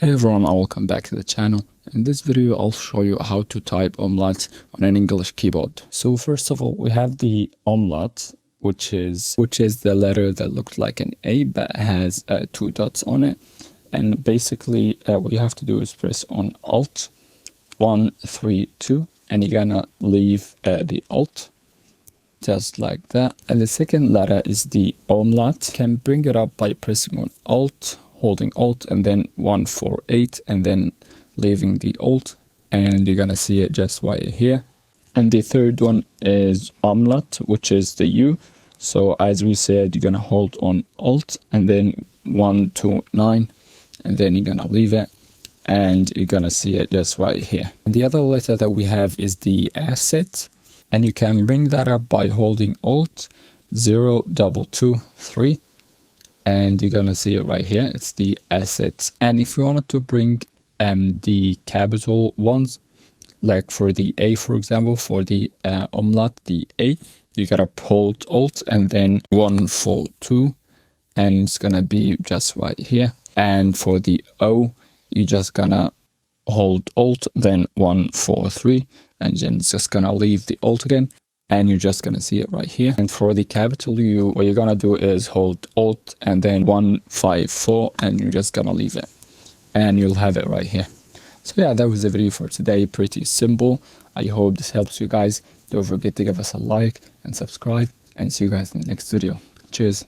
Hey everyone, welcome back to the channel. In this video I'll show you how to type umlaut on an English keyboard. So first of all, we have the umlaut, which is the letter that looks like an A but has two dots on it. And basically what you have to do is press on Alt 1 3 2, and you're gonna leave the Alt just like that. And the second letter is the umlaut. You can bring it up by pressing on Alt, holding Alt, and then 148, and then leaving the Alt, and you're gonna see it just right here. And the third one is umlaut, which is the U. So as we said, you're gonna hold on Alt and then 129, and then you're gonna leave it, and you're gonna see it just right here. And the other letter that we have is the asset, and you can bring that up by holding Alt 0223, and you're gonna see it right here. It's the assets. And if you wanted to bring the capital ones, like for the A, for example, for the umlaut, the A, you gotta hold Alt and then 142, and it's gonna be just right here. And for the O, you're just gonna hold Alt, then 143, and then it's just gonna leave the Alt again, and you're just gonna see it right here. And for the capital U, what you're gonna do is hold Alt and then 154, and you're just gonna leave it, and you'll have it right here. So yeah, that was the video for today. Pretty simple. I hope this helps you guys. Don't forget to give us a like and subscribe, and see you guys in the next video. Cheers.